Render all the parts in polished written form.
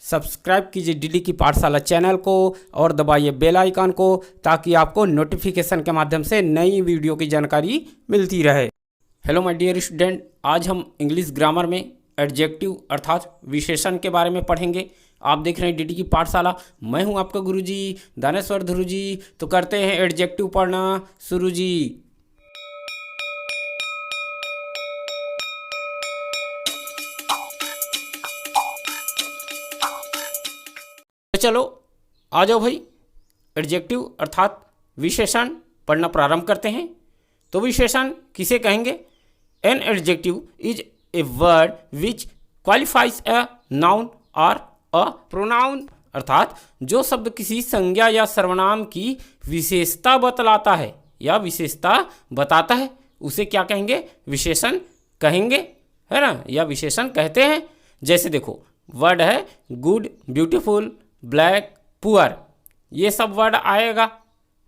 Subscribe कीजिए DD की पाठशाला चैनल को और दबाइए बेल आइकन को ताकि आपको नोटिफिकेशन के माध्यम से नई वीडियो की जानकारी मिलती रहे। हेलो माय डियर स्टूडेंट, आज हम इंग्लिश ग्रामर में एडजेक्टिव अर्थात विशेषण के बारे में पढ़ेंगे। आप देख रहे हैं डीडी की पाठशाला, मैं हूं आपका गुरुजी दानेश्वर ध्रुव जी। तो करते हैं एडजेक्टिव पढ़ना शुरू जी। चलो आ जाओ भाई, एडजेक्टिव अर्थात विशेषण पढ़ना प्रारंभ करते हैं। तो विशेषण किसे कहेंगे? An adjective is a word which qualifies a noun और अ प्रोनाउन, अर्थात जो शब्द किसी संज्ञा या सर्वनाम की विशेषता बतलाता है या विशेषता बताता है उसे क्या कहेंगे? विशेषण कहेंगे, है ना, या विशेषण कहते हैं। जैसे देखो वर्ड है गुड, ब्यूटीफुल, ब्लैक, पुअर, ये सब वर्ड आएगा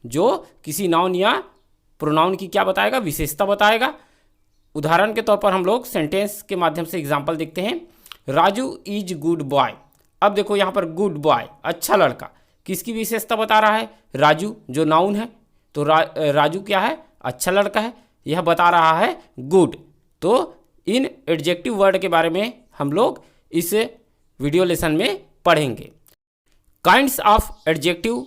जो किसी नाउन या प्रोनाउन की क्या बताएगा? विशेषता बताएगा। उदाहरण के तौर पर हम लोग सेंटेंस के माध्यम से एग्जांपल देखते हैं। Raju is good boy. अब देखो यहाँ पर गुड बॉय, अच्छा लड़का, किसकी विशेषता बता रहा है? राजू जो नाउन है। तो राजू क्या है? अच्छा लड़का है, यह बता रहा है गुड। तो इन एडजेक्टिव वर्ड के बारे में हम लोग इस वीडियो लेसन में पढ़ेंगे। काइंड्स ऑफ एडजेक्टिव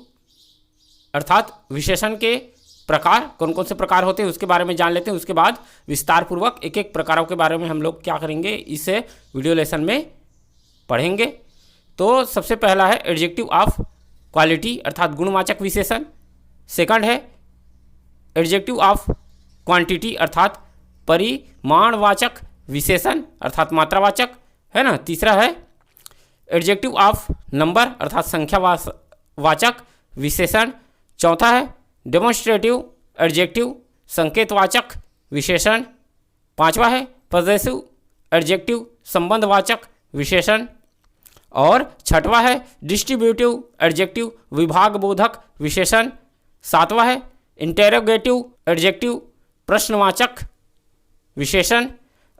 अर्थात विशेषण के प्रकार, कौन कौन से प्रकार होते हैं उसके बारे में जान लेते हैं। उसके बाद विस्तार पूर्वक एक एक प्रकारों के बारे में हम लोग क्या करेंगे, इस वीडियो लेसन में पढ़ेंगे। तो सबसे पहला है एडजेक्टिव ऑफ क्वालिटी अर्थात गुणवाचक विशेषण। सेकंड है एडजेक्टिव ऑफ क्वांटिटी अर्थात परिमाणवाचक विशेषण अर्थात मात्रावाचक, है ना। तीसरा है एडजेक्टिव ऑफ नंबर अर्थात संख्यावाचक विशेषण। चौथा है डेमोन्स्ट्रेटिव एडजेक्टिव संकेतवाचक विशेषण। पांचवा है पॉजेसिव एडजेक्टिव संबंधवाचक विशेषण। और छठवा है डिस्ट्रीब्यूटिव एडजेक्टिव विभागबोधक विशेषण। सातवां है इंटेरोगेटिव एडजेक्टिव प्रश्नवाचक विशेषण।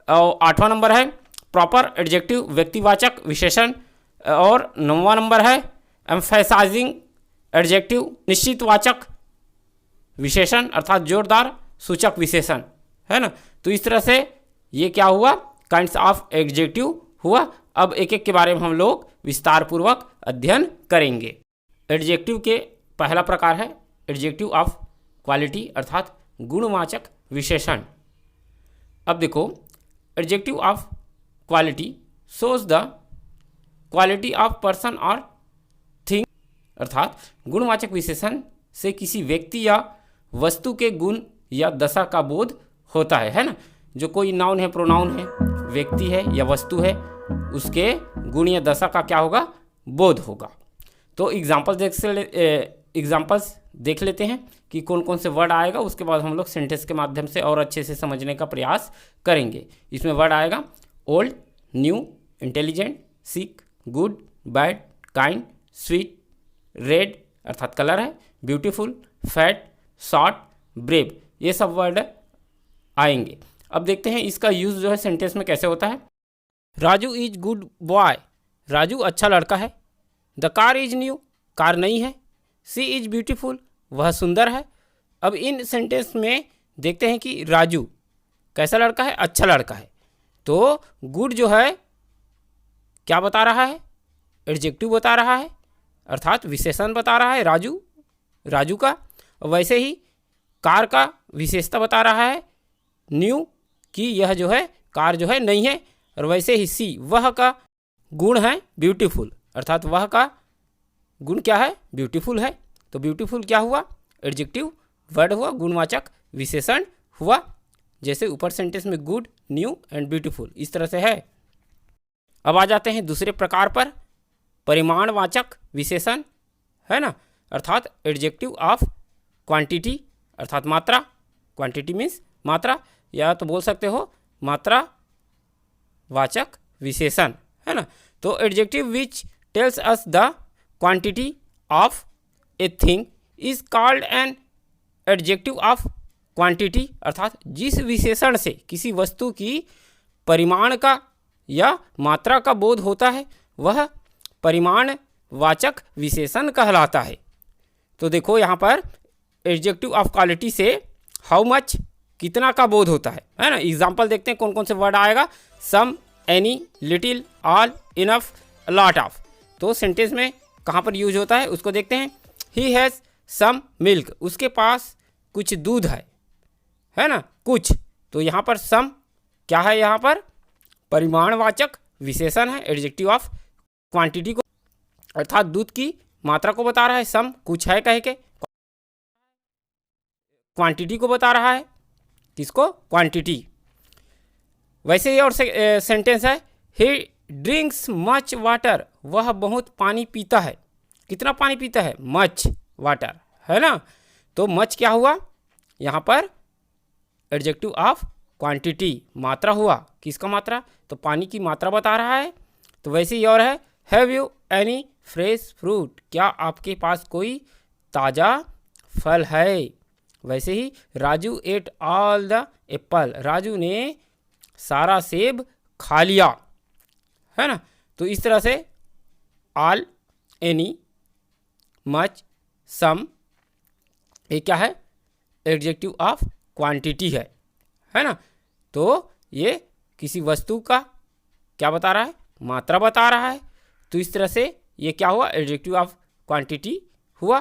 और आठवां नंबर है प्रॉपर एडजेक्टिव व्यक्तिवाचक विशेषण। और नौवां नंबर है एम्फेसाइजिंग एडजेक्टिव निश्चितवाचक विशेषण अर्थात जोरदार सूचक विशेषण, है ना। तो इस तरह से ये क्या हुआ? काइंड्स ऑफ एडजेक्टिव हुआ। अब एक एक के बारे में हम लोग विस्तार पूर्वक अध्ययन करेंगे। एडजेक्टिव के पहला प्रकार है एडजेक्टिव ऑफ क्वालिटी अर्थात गुणवाचक विशेषण। अब देखो adjective of quality shows the quality of person और थिंग अर्थात गुणवाचक विशेषण से किसी व्यक्ति या वस्तु के गुण या दशा का बोध होता है ना। जो कोई नाउन है, प्रोनाउन है, व्यक्ति है या वस्तु है, उसके गुण या दशा का क्या होगा? बोध होगा। तो एग्जाम्पल्स देख लेते हैं कि कौन कौन से वर्ड आएगा। उसके बाद हम लोग सेंटेंस के माध्यम से और अच्छे से समझने का प्रयास करेंगे। इसमें वर्ड आएगा old, new, intelligent, sick, good, bad, kind, sweet, red अर्थात कलर है, ब्यूटीफुल, फैट, शॉर्ट, ब्रेव, ये सब वर्ड आएंगे। अब देखते हैं इसका यूज जो है सेंटेंस में कैसे होता है। Raju is good boy, Raju अच्छा लड़का है। The car is new, car नई है। सी इज ब्यूटीफुल, वह सुंदर है। अब इन सेंटेंस में देखते हैं कि राजू कैसा लड़का है? अच्छा लड़का है। तो गुड जो है क्या बता रहा है? एडजेक्टिव बता रहा है अर्थात विशेषण बता रहा है राजू का। वैसे ही कार का विशेषता बता रहा है न्यू, कि यह जो है कार जो है नई है। और वैसे ही सी, वह का गुण है ब्यूटीफुल अर्थात वह का गुण क्या है? ब्यूटीफुल है। तो ब्यूटीफुल क्या हुआ? एडजेक्टिव वर्ड हुआ, गुणवाचक विशेषण हुआ। जैसे ऊपर सेंटेंस में गुड, न्यू एंड ब्यूटीफुल, इस तरह से है। अब आ जाते हैं दूसरे प्रकार पर, परिमाणवाचक विशेषण, है ना, अर्थात एडजेक्टिव ऑफ क्वांटिटी अर्थात मात्रा। क्वांटिटी मीन्स मात्रा, या तो बोल सकते हो मात्रा वाचक विशेषण, है ना। तो adjective which tells us the quantity of A thing is called an adjective of quantity अर्थात जिस विशेषण से किसी वस्तु की परिमाण का या मात्रा का बोध होता है वह परिमाणवाचक विशेषण कहलाता है। तो देखो यहाँ पर एडजेक्टिव ऑफ क्वालिटी से हाउ मच, कितना का बोध होता है ना। एग्जाम्पल देखते हैं कौन कौन से वर्ड आएगा। Some, any, little, all, enough, lot of. तो सेंटेंस में कहाँ पर यूज होता है उसको देखते हैं। ही हैज़ सम मिल्क, उसके पास कुछ दूध है ना, कुछ। तो यहाँ पर सम क्या है, यहाँ पर परिमाणवाचक विशेषण है, एडजेक्टिव ऑफ क्वांटिटी को, अर्थात दूध की मात्रा को बता रहा है। सम कुछ है कह के, क्वांटिटी को बता रहा है, किसको, क्वांटिटी। वैसे ही और सेंटेंस है, ही ड्रिंक्स मच वाटर, वह बहुत पानी पीता है। कितना पानी पीता है, मच वाटर, है ना। तो मच क्या हुआ यहाँ पर, एडजेक्टिव ऑफ क्वांटिटी, मात्रा हुआ, किसका मात्रा, तो पानी की मात्रा बता रहा है। तो वैसे ही और है, have you any fresh fruit, क्या आपके पास कोई ताज़ा फल है। वैसे ही Raju ate all the apple, Raju ने सारा सेब खा लिया, है ना। तो इस तरह से ऑल, एनी, मच, सम, ये क्या है, एडजेक्टिव ऑफ क्वांटिटी है ना। तो ये किसी वस्तु का क्या बता रहा है, मात्रा बता रहा है। तो इस तरह से ये क्या हुआ, एडजेक्टिव ऑफ क्वांटिटी हुआ।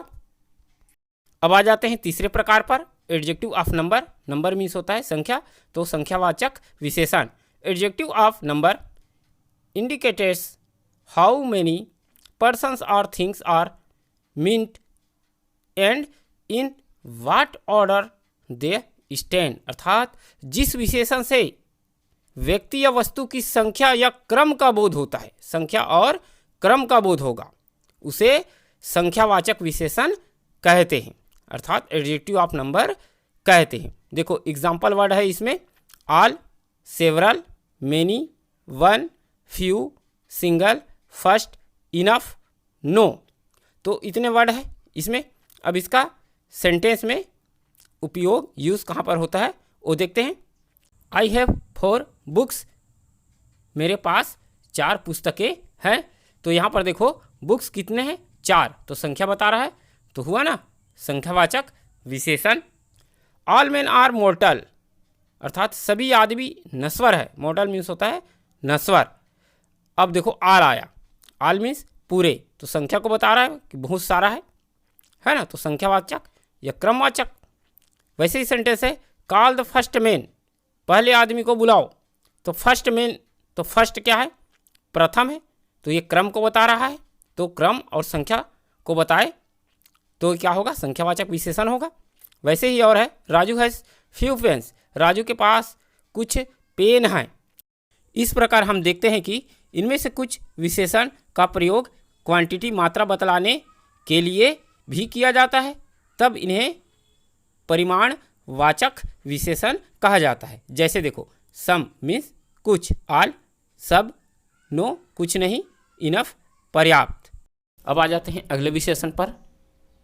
अब आ जाते हैं तीसरे प्रकार पर, adjective of number. Number means होता है संख्या, तो संख्यावाचक विशेषण। Adjective of number indicates how many persons or things are meant and in what order they stand, अर्थात जिस विशेषण से व्यक्ति या वस्तु की संख्या या क्रम का बोध होता है, संख्या और क्रम का बोध होगा, उसे संख्यावाचक विशेषण कहते हैं, अर्थात एडजेक्टिव ऑफ नंबर कहते हैं। देखो एग्जाम्पल वर्ड है इसमें, all, several, many, one, few, single, first, enough, no. तो इतने वर्ड है इसमें। अब इसका सेंटेंस में उपयोग, यूज़ कहाँ पर होता है वो देखते हैं। आई हैव 4 बुक्स, मेरे पास 4 पुस्तकें हैं। तो यहाँ पर देखो बुक्स कितने हैं, 4, तो संख्या बता रहा है, तो हुआ ना संख्यावाचक विशेषण। ऑल मेन आर मोर्टल, अर्थात सभी आदमी नश्वर है, मोर्टल मीन्स होता है नश्वर। अब देखो आल आया, आल मीन्स पूरे, तो संख्या को बता रहा है कि बहुत सारा है ना, तो संख्यावाचक या क्रमवाचक। वैसे ही सेंटेंस है, कॉल द फर्स्ट मैन, पहले आदमी को बुलाओ। तो फर्स्ट मैन, तो फर्स्ट क्या है, प्रथम है, तो ये क्रम को बता रहा है, तो क्रम और संख्या को बताए तो क्या होगा, संख्यावाचक विशेषण होगा। वैसे ही और है, Raju has few pens, Raju के पास कुछ पेन हैं। इस प्रकार हम देखते हैं कि इनमें से कुछ विशेषण का प्रयोग क्वांटिटी, मात्रा बतलाने के लिए भी किया जाता है, तब इन्हें परिमाणवाचक विशेषण कहा जाता है। जैसे देखो, सम मीन्स कुछ, ऑल सब, नो कुछ नहीं, इनफ पर्याप्त। अब आ जाते हैं अगले विशेषण पर,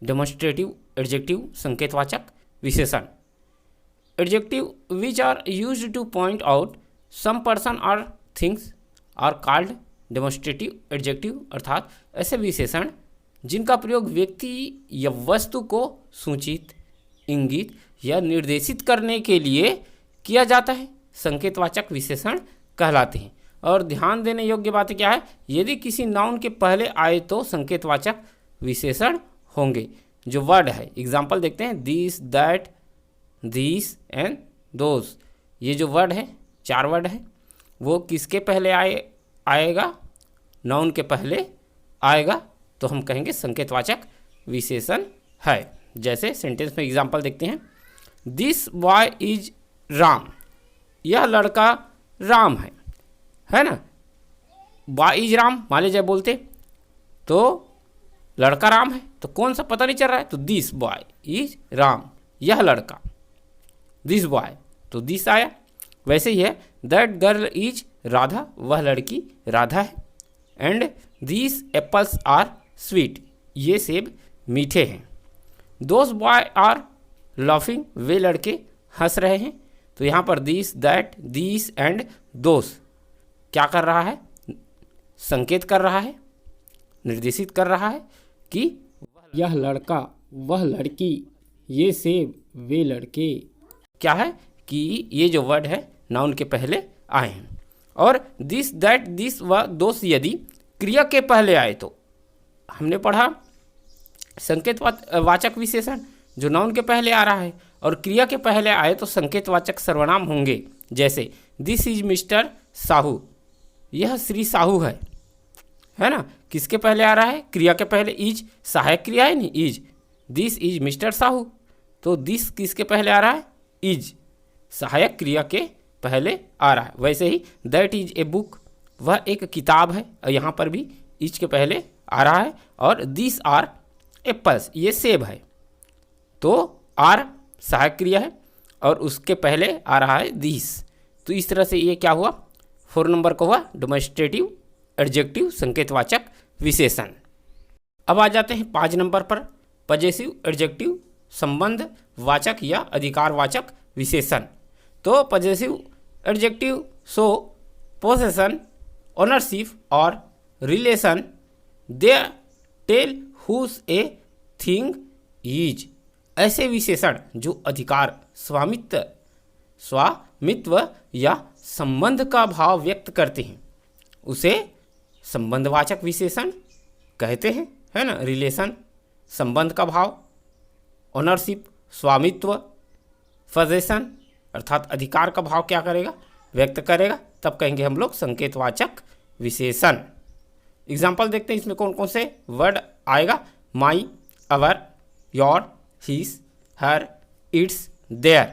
डेमोन्स्ट्रेटिव एडजेक्टिव, संकेतवाचक विशेषण। Adjective which are used to point out some person और things are called demonstrative adjective, अर्थात ऐसे विशेषण जिनका प्रयोग व्यक्ति या वस्तु को सूचित, इंगित या निर्देशित करने के लिए किया जाता है, संकेतवाचक विशेषण कहलाते हैं। और ध्यान देने योग्य बात क्या है, यदि किसी नाउन के पहले आए तो संकेतवाचक विशेषण होंगे। जो वर्ड है, एग्जाम्पल देखते हैं, this, that, this and those. ये जो वर्ड है, 4 वर्ड है, वो किसके पहले आएगा, नाउन के पहले आएगा, तो हम कहेंगे संकेतवाचक विशेषण है। जैसे सेंटेंस में एग्जाम्पल देखते हैं, दिस बॉय इज राम, यह लड़का राम है ना। बॉय इज राम मान लीजिए बोलते तो लड़का राम है, तो कौन सा पता नहीं चल रहा है, तो दिस बॉय इज राम, यह लड़का, दिस बॉय, तो दिस आया। वैसे ही है, दैट गर्ल इज राधा, वह लड़की राधा है। And these apples are sweet, ये सेब मीठे हैं। दोज बॉय आर लाफिंग, वे लड़के हंस रहे हैं। तो यहाँ पर this, that, these and those क्या कर रहा है, संकेत कर रहा है निर्देशित कर रहा है कि यह लड़का, वह लड़की, ये सेब, वे लड़के। क्या है कि ये जो वर्ड है नाउन के पहले आए हैं। और दिस, दैट, दिस व दोस यदि क्रिया के पहले आए तो हमने पढ़ा संकेत वाचक विशेषण जो नाउन के पहले आ रहा है, और क्रिया के पहले आए तो संकेतवाचक सर्वनाम होंगे। जैसे दिस इज मिस्टर साहू, यह श्री साहू है ना। किसके पहले आ रहा है? क्रिया के पहले। इज सहायक क्रिया है नहीं, is. This is mister Sahu, तो दिस किसके पहले आ रहा है? इज सहायक क्रिया के पहले आ रहा है। वैसे ही दैट इज ए बुक, वह एक किताब है, और यहाँ पर भी इज के पहले आ रहा है। और दिस आर एप्पल्स, ये सेब है, तो आर सहायक क्रिया है और उसके पहले आ रहा है दिस। तो इस तरह से ये क्या हुआ? 4 नंबर का हुआ डेमोन्स्ट्रेटिव एडजेक्टिव संकेतवाचक विशेषण। अब आ जाते हैं 5 नंबर पर पजेसिव एडजेक्टिव संबंध वाचक या अधिकारवाचक विशेषण। तो possessive adjective show possession, ownership और relation. They tell whose a thing is. ऐसे विशेषण जो अधिकार, स्वामित्व या संबंध का भाव व्यक्त करते हैं उसे संबंधवाचक विशेषण कहते हैं, है ना। रिलेशन संबंध का भाव, ओनरशिप स्वामित्व, पोजेशन अर्थात अधिकार का भाव क्या करेगा? व्यक्त करेगा, तब कहेंगे हम लोग संकेतवाचक विशेषण। एग्जाम्पल देखते हैं इसमें कौन कौन से वर्ड आएगा। My, our, your, his, her, its, their,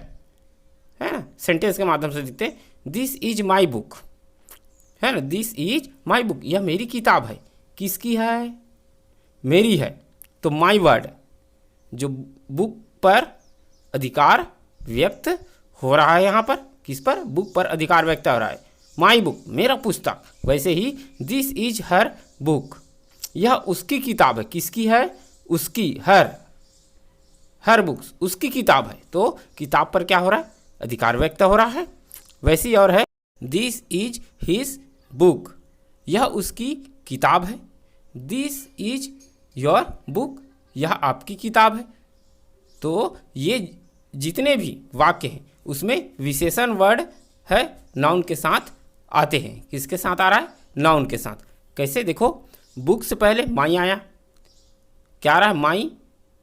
है ना। सेंटेंस के माध्यम से देखते हैं। दिस इज माई बुक, है ना। दिस इज माई बुक, यह मेरी किताब है। किसकी है? मेरी है। तो माई वर्ड जो बुक पर अधिकार व्यक्त हो रहा है, यहाँ पर किस पर? बुक पर अधिकार व्यक्त हो रहा है। माई बुक मेरा पुस्तक। वैसे ही दिस इज हर बुक, यह उसकी किताब है। किसकी है? उसकी। हर बुक्स उसकी किताब है, तो किताब पर क्या हो रहा है? अधिकार व्यक्त हो रहा है। वैसे ही और है दिस इज हिज बुक, यह उसकी किताब है। दिस इज योर बुक, यह आपकी किताब है। तो ये जितने भी वाक्य हैं उसमें विशेषण वर्ड है नाउन के साथ आते हैं। किसके साथ आ रहा है? नाउन के साथ। कैसे? देखो, बुक से पहले माई आया, क्या आ रहा है? माई,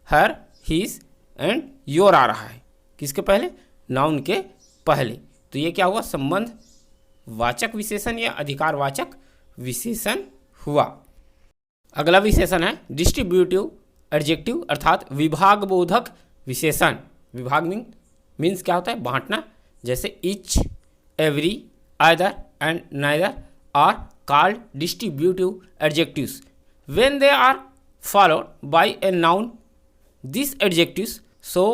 हर, हिज एंड योर आ रहा है। किसके पहले? नाउन के पहले। तो ये क्या हुआ? संबंध वाचक विशेषण या अधिकारवाचक विशेषण हुआ। अगला विशेषण है डिस्ट्रीब्यूटिव एडजेक्टिव अर्थात विभाग बोधक विशेषण। विभाग मीन्स क्या होता है? बांटना। जैसे each, every, either and neither are called distributive adjectives when they are followed by a noun. This adjectives show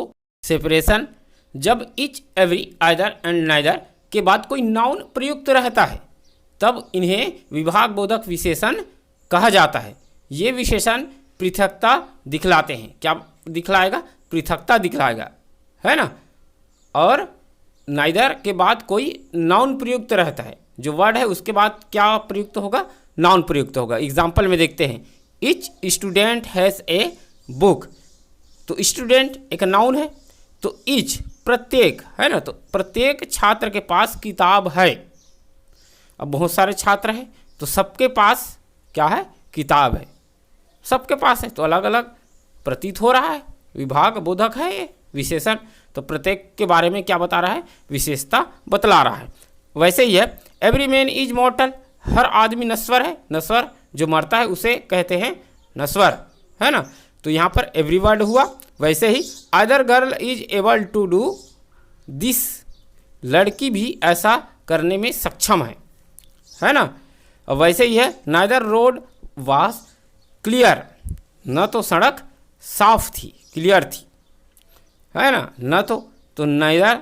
separation. जब each, every, either and neither के बाद कोई नाउन प्रयुक्त रहता है तब इन्हें विभाग बोधक विशेषण कहा जाता है। ये विशेषण पृथकता दिखलाते हैं। क्या दिखलाएगा? पृथकता दिखलाएगा, है ना। और नाइदर के बाद कोई नाउन प्रयुक्त रहता है, जो वर्ड है उसके बाद क्या प्रयुक्त होगा? नाउन प्रयुक्त होगा। एग्जाम्पल में देखते हैं, each student has a book. तो स्टूडेंट एक नाउन है, तो ईच प्रत्येक, है ना। तो प्रत्येक छात्र के पास किताब है। अब बहुत सारे छात्र हैं तो सबके पास क्या है? किताब है। सबके पास है तो अलग अलग प्रतीत हो रहा है। विभाग बोधक है ये विशेषण, तो प्रत्येक के बारे में क्या बता रहा है? विशेषता बतला रहा है। वैसे ही है एवरी मैन इज मॉर्टल, हर आदमी नश्वर है। नश्वर जो मरता है उसे कहते हैं नश्वर, है ना। तो यहाँ पर एवरी वर्ड हुआ। वैसे ही other girl is able to do this, लड़की भी ऐसा करने में सक्षम है ना। वैसे ही है नाइदर रोड वाज क्लियर, न तो सड़क साफ थी, क्लियर थी, है ना। न तो neither,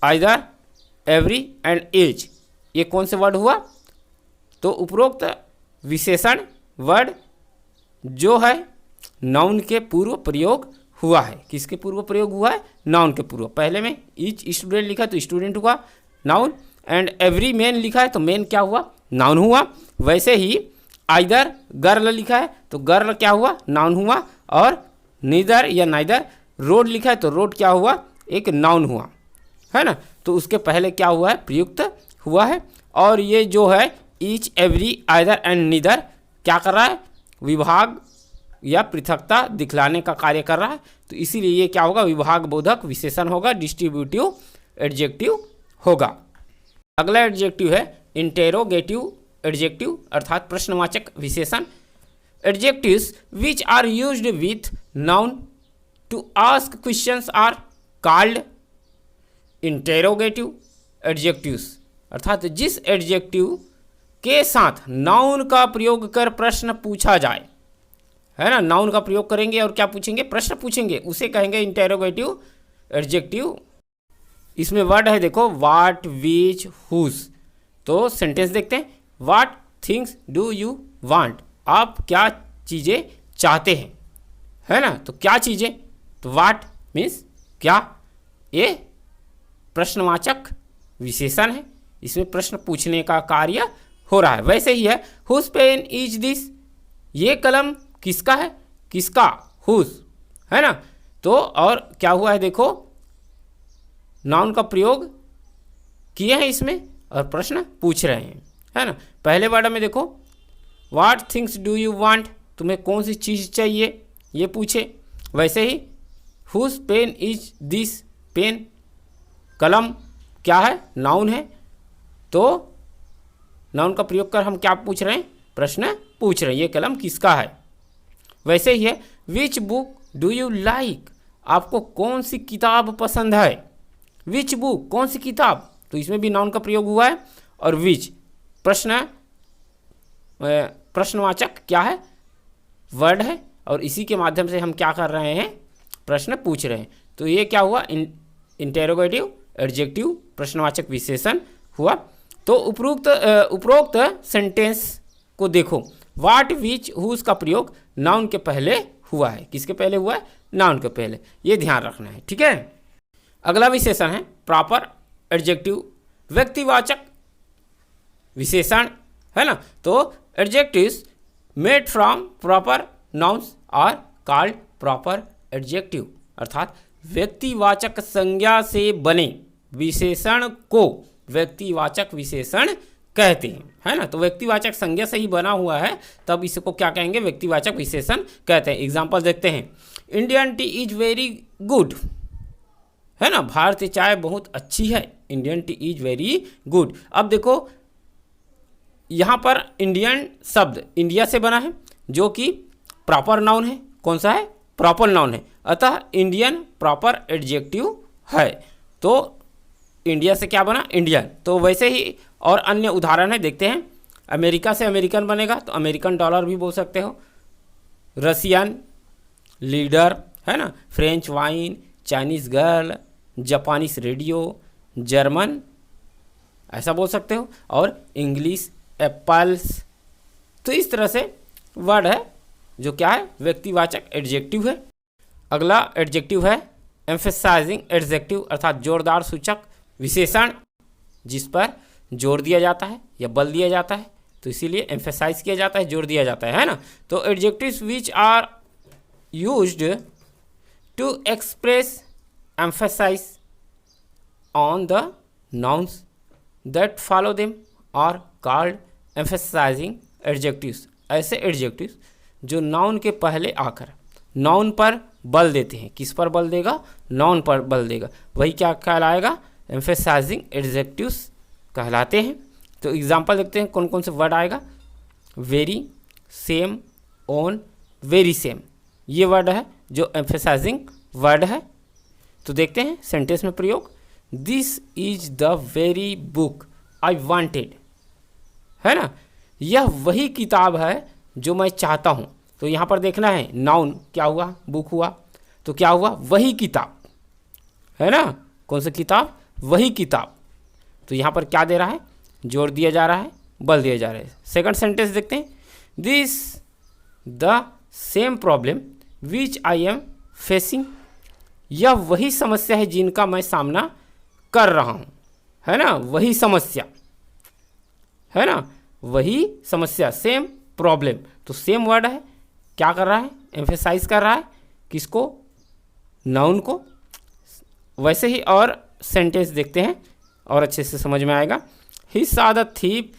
either, every and each, ये कौन से वर्ड हुआ? तो उपरोक्त विशेषण वर्ड जो है नाउन के पूर्व प्रयोग हुआ है। किसके पूर्व प्रयोग हुआ है? नाउन के पूर्व। पहले में ईच स्टूडेंट लिखा है तो स्टूडेंट हुआ नाउन, एंड एवरी मैन लिखा है तो मैन क्या हुआ? नाउन हुआ। वैसे ही आइदर गर्ल लिखा है तो गर्ल क्या हुआ, नाउन हुआ, और नीदर या नाइदर रोड लिखा है तो रोड क्या हुआ, एक नाउन हुआ, है ना। तो उसके पहले क्या हुआ है, प्रयुक्त हुआ है। और ये जो है each, every, either and neither क्या कर रहा है, विभाग या पृथकता दिखलाने का कार्य कर रहा है। तो इसीलिए ये क्या होगा, विभाग बोधक विशेषण होगा, डिस्ट्रीब्यूटिव एडजेक्टिव होगा। अगला एडजेक्टिव है इंटेरोगेटिव एडजेक्टिव अर्थात प्रश्नवाचक विशेषण। Adjectives which are used with noun to ask questions are called interrogative adjectives, अर्थात जिस एडजेक्टिव के साथ नाउन का प्रयोग कर प्रश्न पूछा जाए, है ना, नाउन का प्रयोग करेंगे और क्या पूछेंगे, प्रश्न पूछेंगे, उसे कहेंगे इंटेरोगेटिव एडजेक्टिव। इसमें वर्ड है देखो, वाट, विच, हुज। तो सेंटेंस देखते हैं, वाट थिंग्स डू यू वांट, आप क्या चीज़ें चाहते हैं, है ना। तो क्या चीज़ें, तो वाट मीन्स क्या, ये प्रश्नवाचक विशेषण है, इसमें प्रश्न पूछने का कार्य हो रहा है। वैसे ही है हुज पेन इज दिस, ये कलम किसका है, किसका, हुज, है ना। तो और क्या हुआ है देखो, नाउन का प्रयोग किए हैं इसमें और प्रश्न पूछ रहे हैं, है ना। पहले वर्ड में देखो, what things do you want, तुम्हें कौन सी चीज़ चाहिए, ये पूछे। वैसे ही whose pen is this, pen, कलम क्या है, नाउन है, तो नाउन का प्रयोग कर हम क्या पूछ रहे हैं, प्रश्न पूछ रहे हैं, ये कलम किसका है। वैसे ही है which book do you like, आपको कौन सी किताब पसंद है, विच बुक, कौन सी किताब, तो इसमें भी नाउन का प्रयोग हुआ है। और विच प्रश्नवाचक क्या है, वर्ड है, और इसी के माध्यम से हम क्या कर रहे हैं, प्रश्न पूछ रहे हैं। तो ये क्या हुआ, इंटेरोगेटिव एडजेक्टिव प्रश्नवाचक विशेषण हुआ। तो उपरोक्त सेंटेंस को देखो, वाट, विच, हुज का प्रयोग नाउन के पहले हुआ है। किसके पहले हुआ है, नाउन के पहले, ये ध्यान रखना है, ठीक है। अगला विशेषण है प्रॉपर एडजेक्टिव, व्यक्तिवाचक विशेषण, है ना। तो adjectives made from proper nouns are called proper adjective, अर्थात व्यक्तिवाचक संज्ञा से बने विशेषण को व्यक्तिवाचक विशेषण कहते हैं, है ना। तो व्यक्तिवाचक संज्ञा से ही बना हुआ है, तब इसको क्या कहेंगे, व्यक्तिवाचक विशेषण कहते हैं। एग्जाम्पल देखते हैं, Indian T is very good, है ना, भारतीय चाय बहुत अच्छी है, Indian T is very good. अब देखो यहाँ पर इंडियन शब्द इंडिया से बना है, जो कि प्रॉपर नाउन है, कौन सा है, प्रॉपर नाउन है, अतः इंडियन प्रॉपर एडजेक्टिव है। तो इंडिया से क्या बना, इंडियन। तो वैसे ही और अन्य उदाहरण है, देखते हैं। अमेरिका से अमेरिकन बनेगा तो अमेरिकन डॉलर भी बोल सकते हो, रसियन लीडर, है ना, French wine, Chinese girl, Japanese radio, German ऐसा बोल सकते हो, और इंग्लिश एप्पल्स। तो इस तरह से वर्ड है जो क्या है, व्यक्तिवाचक एडजेक्टिव है। अगला एडजेक्टिव है एम्फेसाइजिंग एडजेक्टिव, अर्थात जोरदार सूचक विशेषण, जिस पर जोर दिया जाता है या बल दिया जाता है, तो इसीलिए एम्फेसाइज किया जाता है, जोर दिया जाता है ना। तो adjectives which are used to express emphasise on the nouns that follow them are called emphasising adjectives. ऐसे एडजेक्टिव्स जो नाउन के पहले आकर नाउन पर बल देते हैं, किस पर बल देगा, नाउन पर बल देगा, वही क्या कहलाएगा, एम्फेसाइजिंग एडजेक्टिव्स कहलाते हैं। तो एग्जांपल देखते हैं कौन कौन से वर्ड आएगा, very, same, on, very same, ये वर्ड है जो एम्फेसाइजिंग वर्ड है। तो देखते हैं सेंटेंस में प्रयोग, this is the very book I wanted, है ना, यह वही किताब है जो मैं चाहता हूँ। तो यहाँ पर देखना है नाउन क्या हुआ, बुक हुआ, तो क्या हुआ, वही किताब, है ना, कौन सी किताब, वही किताब। तो यहाँ पर क्या दे रहा है, जोर दिया जा रहा है, बल दिया जा रहा है। सेकंड सेंटेंस देखते हैं, this the same problem which I am facing, यह वही समस्या है जिनका मैं सामना कर रहा हूँ, है ना, वही समस्या, है ना, वही समस्या, सेम प्रॉब्लम। तो सेम वर्ड है, क्या कर रहा है, एम्फेसाइज कर रहा है किसको, नाउन को। वैसे ही और सेंटेंस देखते हैं और अच्छे से समझ में आएगा। He saw the thief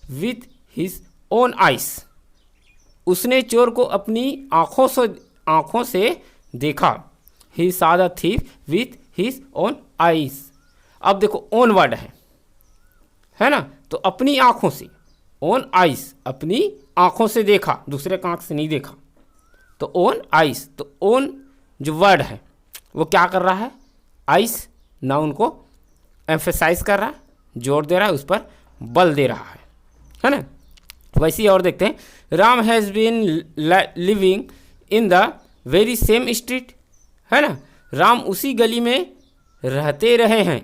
with his own eyes, उसने चोर को अपनी आँखों से देखा। He saw the thief with his own eyes. अब देखो ओन वर्ड है ना, तो अपनी आँखों से, ओन आइज, अपनी आँखों से देखा, दूसरे का आँख से नहीं देखा, तो ओन आइज। तो ओन जो वर्ड है वो क्या कर रहा है, आइज नाउन को एम्फेसाइज कर रहा है, जोर दे रहा है, उस पर बल दे रहा है ना। वैसे ही और देखते हैं, Ram has been living in the very same street, है ना, राम उसी गली में रहते रहे हैं।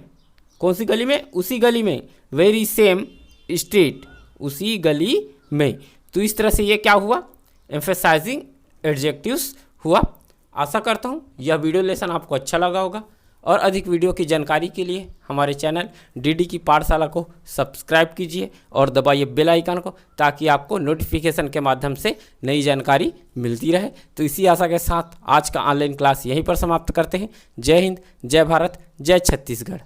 कौन सी गली में, उसी गली में, वेरी सेम स्ट्रीट, उसी गली में। तो इस तरह से ये क्या हुआ, एम्फेसाइजिंग एडजेक्टिव्स हुआ। आशा करता हूँ यह वीडियो लेसन आपको अच्छा लगा होगा, और अधिक वीडियो की जानकारी के लिए हमारे चैनल डीडी की पाठशाला को सब्सक्राइब कीजिए और दबाइए बेल आइकन को, ताकि आपको नोटिफिकेशन के माध्यम से नई जानकारी मिलती रहे। तो इसी आशा के साथ आज का ऑनलाइन क्लास यहीं पर समाप्त करते हैं। जय हिंद, जय भारत, जय छत्तीसगढ़।